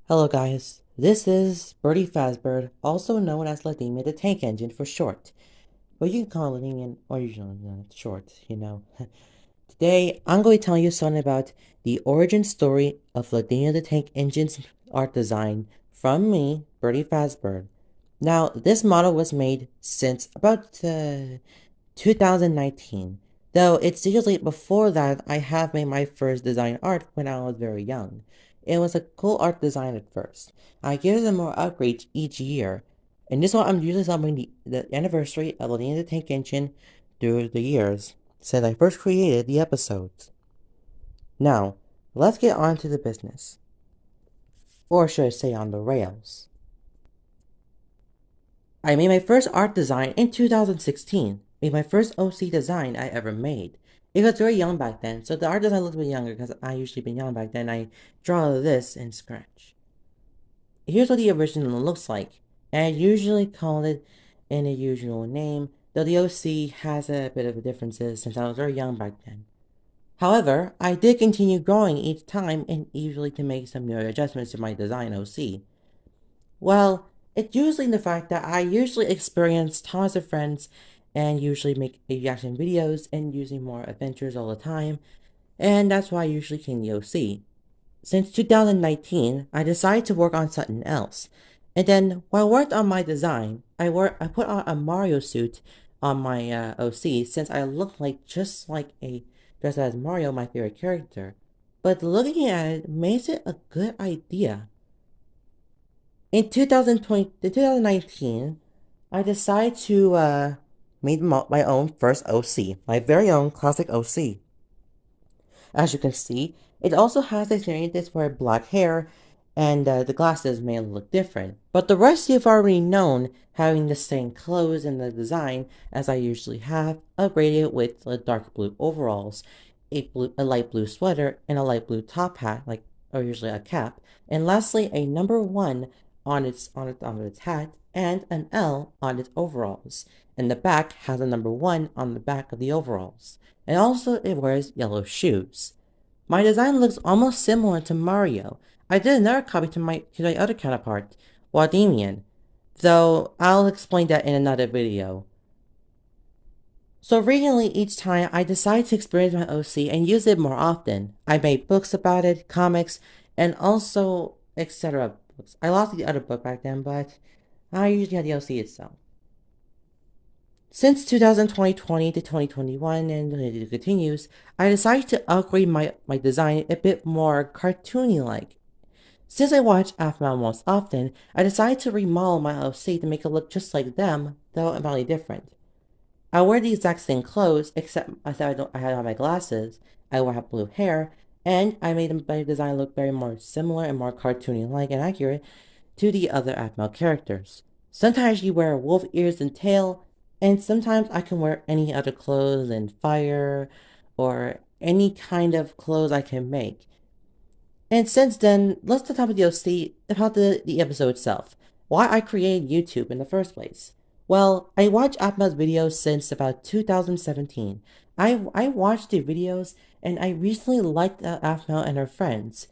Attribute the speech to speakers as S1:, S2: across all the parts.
S1: Hello guys, this is Birdie Fazbird, also known as LaDamien the Tank Engine for short. But you can call it LaDamien or usually short. Today, I'm going to tell you something about the origin story of LaDamien the Tank Engine's art design from me, Birdie Fazbird. Now, this model was made since about 2019, though it's usually before that I have made my first design art when I was very young. It was a cool art design at first. I give them more upgrades each year, and this one I'm usually celebrating the anniversary of the Tank Engine through the years since I first created the episodes. Now, let's get on to the business. Or should I say on the rails. I made my first art design in 2016. Made my first OC design I ever made. It was very young back then, so the art design looked a bit younger because I usually been young back then. I draw this in Scratch. Here's what the original looks like, and I usually call it in a usual name, though the OC has a bit of differences since I was very young back then. However, I did continue growing each time and usually to make some new adjustments to my design OC. Well, it's usually the fact that I usually experience tons of friends and usually make reaction videos and using more adventures all the time, and that's why I usually came to OC. Since 2019, I decided to work on something else. And then, while I worked on my design, I put on a Mario suit on my OC since I look like just like a dressed as Mario, my favorite character. But looking at it makes it a good idea. In 2019, I decided to make my own first OC, my very own classic OC. As you can see, it also has a this for black hair, and the glasses may look different. But the rest you've already known, having the same clothes and the design as I usually have, upgraded with the dark blue overalls, a light blue sweater, and a light blue top hat, or usually a cap, and lastly a number 1 on its hat and an L on its overalls. And the back has a number 1 on the back of the overalls. And also it wears yellow shoes. My design looks almost similar to Mario. I did another copy to my other counterpart, LaDamien, though I'll explain that in another video. So recently, each time I decided to experience my OC and use it more often. I made books about it, comics, and also etc. books. I lost the other book back then, but I usually had the OC itself. Since 2020 to 2021 and it continues, I decided to upgrade my design a bit more cartoony-like. Since I watch Aphmau most often, I decided to remodel my OC to make it look just like them, though entirely different. I wear the exact same clothes, except I had on my glasses, I have blue hair, and I made my design look very more similar and more cartoony-like and accurate to the other Aphmau characters. Sometimes you wear wolf ears and tail, and sometimes I can wear any other clothes and fire, or any kind of clothes I can make. And since then, let's talk about the episode itself. Why I created YouTube in the first place. Well, I watch Aphmau's videos since about 2017. I watched the videos and I recently liked Aphmau and her friends.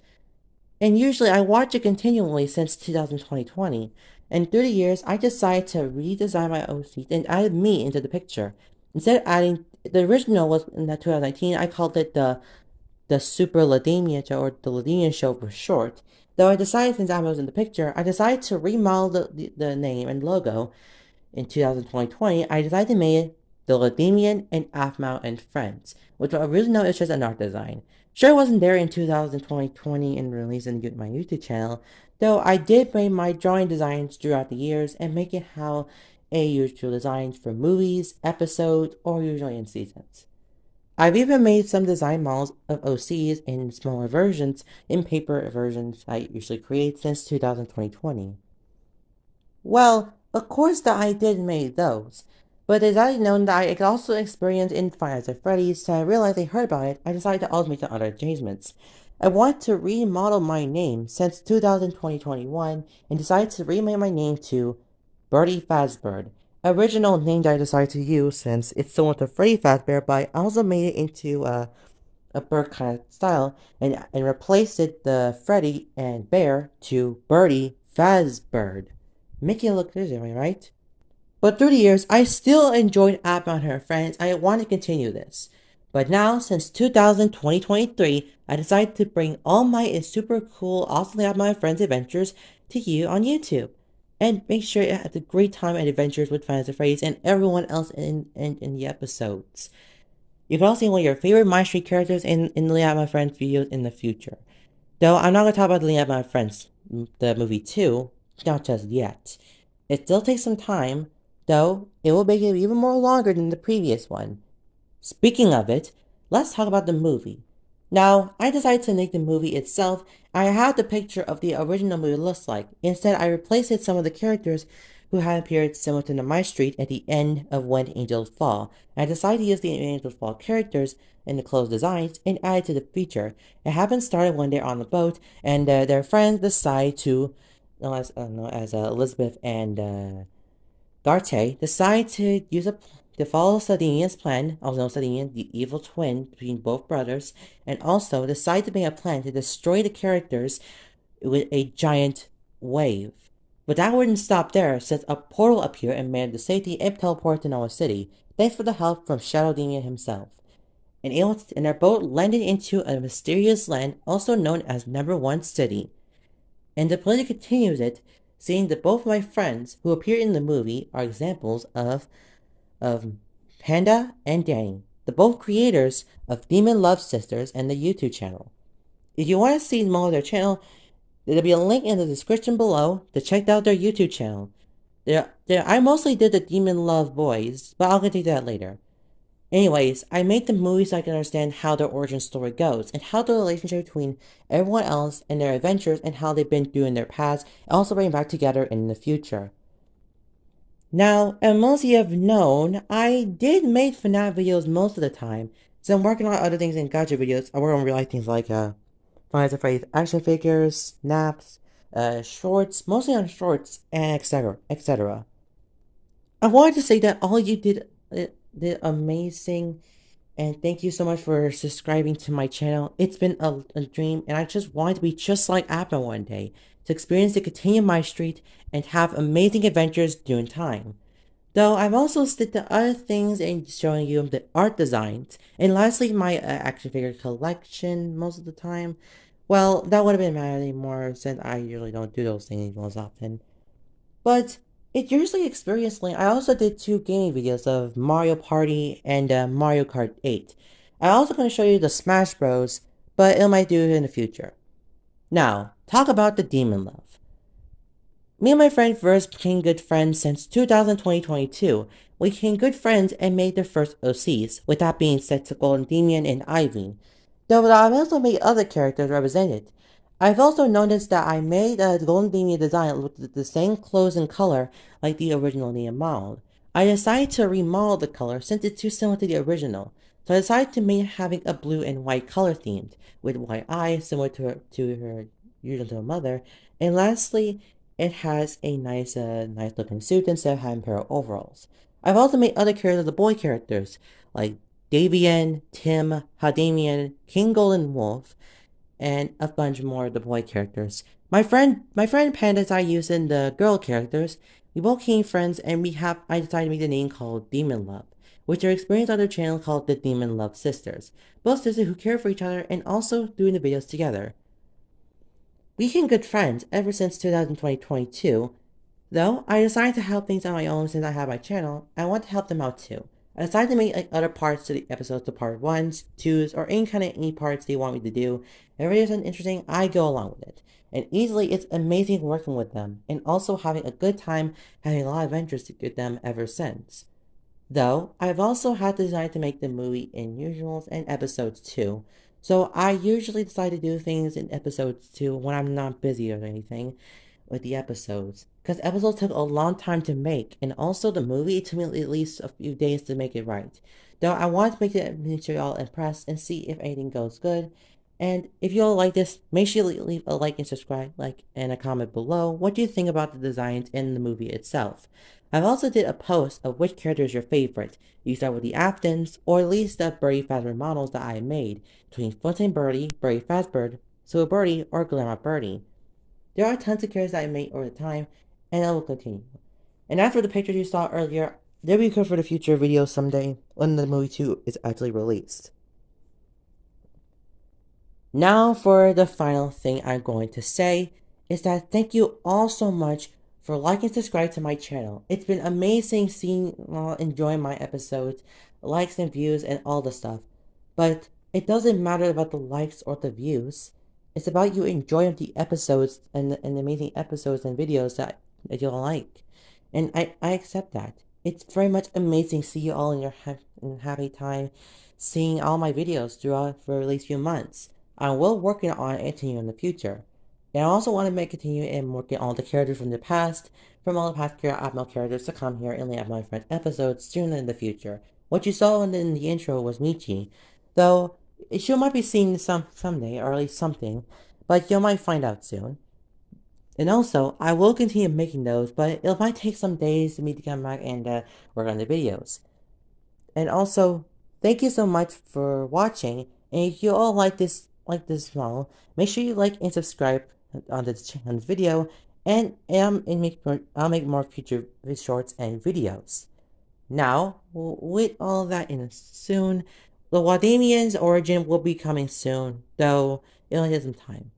S1: And usually I watch it continually since 2020. And through the years, I decided to redesign my OC and add me into the picture. Instead of adding, the original was in 2019, I called it the Super LaDamien Show, or the LaDamien Show for short. Though I decided, since I was in the picture, I decided to remodel the name and logo in 2020. I decided to make it the LaDamien and Aphmau and Friends, which I really know is just an art design. Sure, it wasn't there in 2020 and released in my YouTube channel, though I did make my drawing designs throughout the years and make it how a usual designs for movies, episodes, or usually in seasons. I've even made some design models of OCs in smaller versions in paper versions I usually create since 2020. Well, of course that I did make those, but as I known that I could also experience in Five Nights at Freddy's, so I realized I heard about it, I decided to also make some other adjustments. I want to remodel my name since 2021 and decided to remake my name to Birdie Fazbird. Original name that I decided to use since it's similar to Freddy Fazbear, but I also made it into a bird kind of style and replaced it the Freddy and Bear to Birdie Fazbird. Making it look good, am I right? But through the years, I still enjoyed Aphmau and her friends. I want to continue this. But now, since 2023, I decided to bring all my super cool, awesomely Aphmau friends adventures to you on YouTube. And make sure you had a great time at adventures with Fans of Phrase and everyone else in the episodes. You can also see one of your favorite My Street characters in the Aphmau Friends videos in the future. Though I'm not going to talk about the Aphmau Friends, the movie 2, not just yet. It still takes some time, though it will make it even more longer than the previous one. Speaking of it, let's talk about the movie. Now, I decided to make the movie itself. I had the picture of the original movie looks like. Instead, I replaced some of the characters who had appeared similar to My Street at the end of When Angels Fall. I decided to use the Angels Fall characters in the clothes designs and add to the feature. It happened started when they're on the boat and their friends decide to, as Elizabeth and Garte decide to follow LaDamien's plan, also known as LaDamien, the evil twin between both brothers, and also decide to make a plan to destroy the characters with a giant wave. But that wouldn't stop there, since a portal appeared and managed to safety and teleport to Noah City, thanks for the help from Shadow Damien himself. And their boat landed into a mysterious land also known as Number One City. And the play continues it, saying that both my friends who appear in the movie are examples of Panda and Danny, the both creators of Demon Love Sisters and the YouTube channel. If you want to see more of their channel, there'll be a link in the description below to check out their YouTube channel. I mostly did the Demon Love Boys, but I'll get to that later. Anyways, I made the movie so I can understand how their origin story goes, and how the relationship between everyone else and their adventures and how they've been through in their past, and also bring back together in the future. Now, as most of you have known, I did make FNAF videos most of the time, so I'm working on other things in gacha videos. I work on real life things like Finds of Faith action figures, snaps, shorts, mostly on shorts, and etc. I wanted to say that all you did amazing, and thank you so much for subscribing to my channel. It's been a dream, and I just wanted to be just like Aphmau one day, to experience to continue my street and have amazing adventures during time. Though I've also stick to other things and showing you the art designs, and lastly my action figure collection most of the time. Well, that would have been matter anymore since I usually don't do those things most often. But it usually experiencingly, I also did 2 gaming videos of Mario Party and Mario Kart 8. I'm also going to show you the Smash Bros, but I might do it in the future. Now, talk about the Demon Love. Me and my friend first became good friends since 2022. We became good friends and made the first OCs, with that being said to Golden Damien and Ivy. Though I've also made other characters represented. I've also noticed that I made a Golden Damien design with the same clothes and color like the original Aphmau. I decided to remodel the color since it's too similar to the original, so I decided to make having a blue and white color themed, with white eyes similar to her usual to her mother, and lastly, it has a nice looking suit instead of having a pair of overalls. I've also made other characters of the boy characters, like Davian, Tim, LaDamien, King Golden Wolf, and a bunch more of the boy characters. My friend Pandas I use in the girl characters, we both became friends and I decided to make the name called Demon Love, which are experienced on their channel called the Demon Love Sisters. Both sisters who care for each other and also doing the videos together. We became good friends ever since 2022, though I decided to help things on my own since I have my channel, and I want to help them out too. I decided to make other parts to the episodes to part 1s, 2s, or any parts they want me to do. If it isn't interesting, I go along with it. And easily, it's amazing working with them, and also having a good time having a lot of adventures with them ever since. Though, I've also had to decide to make the movie in usuals and episodes too, so I usually decide to do things in episodes too when I'm not busy or anything with the episodes, because episodes took a long time to make, and also the movie took me at least a few days to make it right. Though I wanted to make it, make sure y'all impressed and see if anything goes good, And if you all like this, make sure you leave a like and subscribe, and a comment below. What do you think about the designs in the movie itself? I've also did a post of which character is your favorite. You start with the Aftons, or at least the Birdie Fazbear models that I made, between Fontaine Birdie, Birdie Fazbird, Silver Birdie, or Glamour Birdie. There are tons of characters that I made over the time, and I will continue. And as for the pictures you saw earlier, they'll be good for the future videos someday when the movie 2 is actually released. Now for the final thing I'm going to say is that thank you all so much for liking and subscribing to my channel. It's been amazing seeing enjoying my episodes, likes and views and all the stuff. But it doesn't matter about the likes or the views. It's about you enjoying the episodes and the amazing episodes and videos that you'll like. And I accept that. It's very much amazing to see you all in your happy time seeing all my videos throughout for at least a few months. I will working on it continue in the future. And I also want to continue and working on the characters from the past, from all the past Aphmau characters to come here in the Aphmau Friends episodes soon in the future. What you saw in the intro was Michi, though she might be seen someday, or at least something, but you might find out soon. And also, I will continue making those, but it might take some days for me to come back and work on the videos. And also, thank you so much for watching. And if you all like this model, make sure you like and subscribe on the video. And I'll make more future shorts and videos. Now, with all that in soon, the LaDamien's origin will be coming soon, though it'll take some time.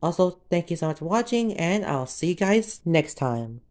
S1: Also, thank you so much for watching, and I'll see you guys next time.